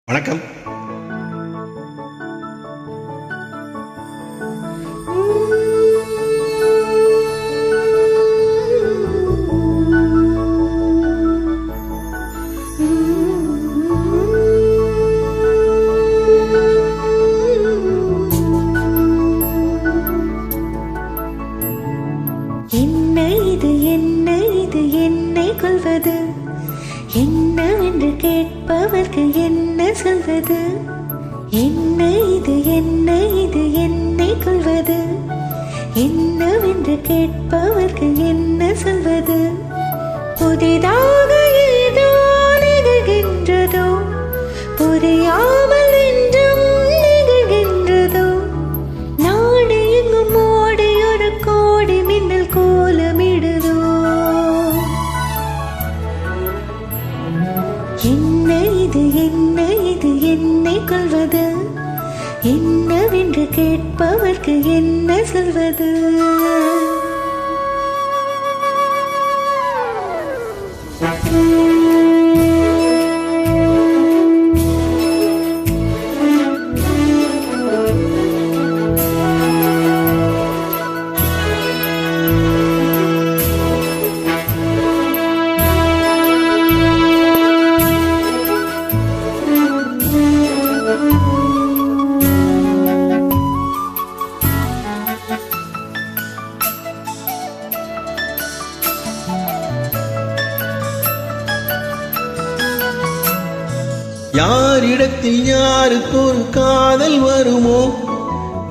வணக்கம். என்னை கொள்வது என்னவென்று கேட்பவர்க்கு என்ன சொல்வது? என்னை கொள்வது என்னவென்று கேட்பவர்க்கு என்ன சொல்வது? புதிதாக ஏதோ நிகழ்கின்றதோ, புரியாமல் என்றும் நிகழ்கின்றதோ, நாடு எங்கும் ஓடி ஒரு கோடி மின்னல் கோலமிடுதோ. என்னை கொள்வது என்னவென்று கேட்பவர்க்கு என்ன சொல்வது? யாரிடத்தில் யாருக்கு ஒரு காதல் வருமோ,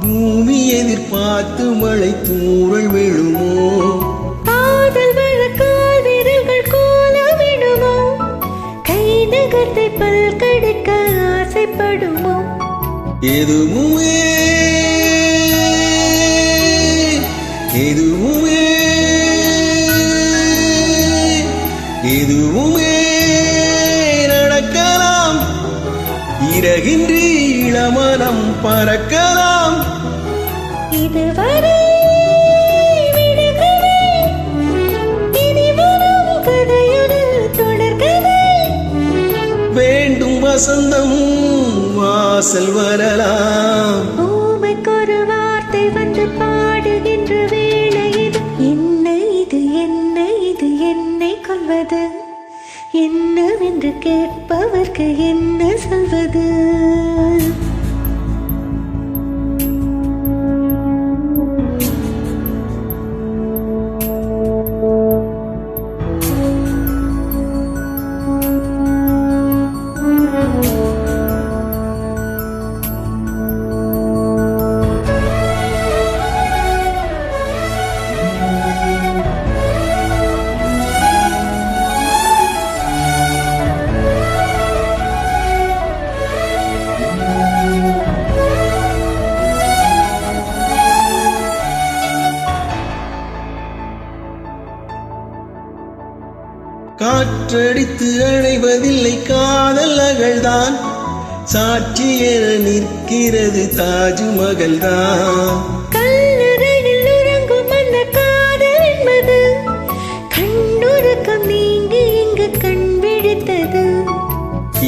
பூமி எதிர்பார்த்து மழை தூறல் விழுமோ, காதல் வழக்கால் விரல்கள் கோலமிடுமோ, கை நகர்த்தை பல் கடிக்க ஆசைப்படுமோ, எதுவுமே நடக்கலாம். இறகின்றி இளமனம் பறக்கலாம். இதுவரை வேண்டும் வசந்தம் வாசல் வரலாம். பூமைக்கொரு வார்த்தை வந்து பாடுகின்ற வேளையில் என்னை கொள்வது என்னவென்று கேட்பவர்க்கு என்ன சொல்வது? காற்றடித்து அழைவதில்லை காதல் அகழ்தான், சாட்சி என நிற்கிறது தாஜ்மஹல் தான். கல்லறையில் உறங்கும் அந்த காதல் என்பது கண்ணுறக்கம் நீங்கி இங்கு கண் விழித்தது.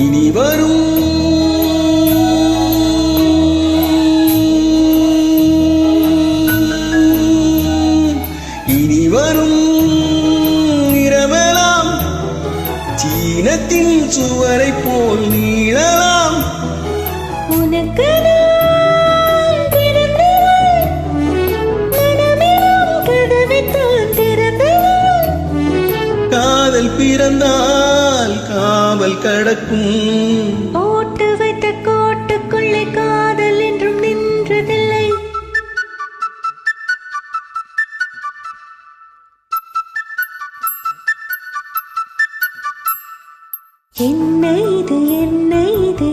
இனி வரும் இரவெல்லாம் சீனத்தின் சுவரை போல் நீளலாம். உனக்கு காதல் பிறந்தால் காவல் கடக்கும். போட்டு வைத்த கோட்டுக்குள்ளே காதல் என்றும் நின்றதில்லை.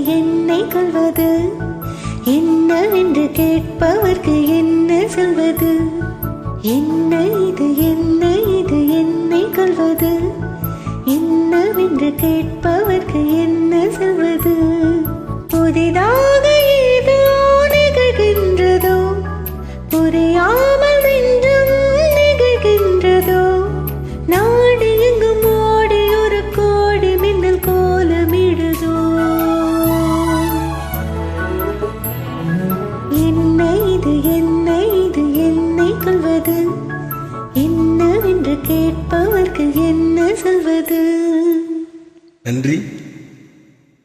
என்னை கொள்வது என்னவென்று கேட்பவர்க்கு என்ன சொல்வது? என்னை கொள்வது என்னவென்று கேட்பவர்க்கு என்ன சொல்வது? புதிதாக ஏதோ நிகழ்கின்றதோ, புரியாமல் என்றும் நிகழ்கின்றதோ, நாடு எங்கும் ஓடி ஒரு கோடி மின்னல் கோலமிடுதோ. நடப்பது என்னவென்று கேட்பவர்க்கு என்ன சொல்வது? நன்றி.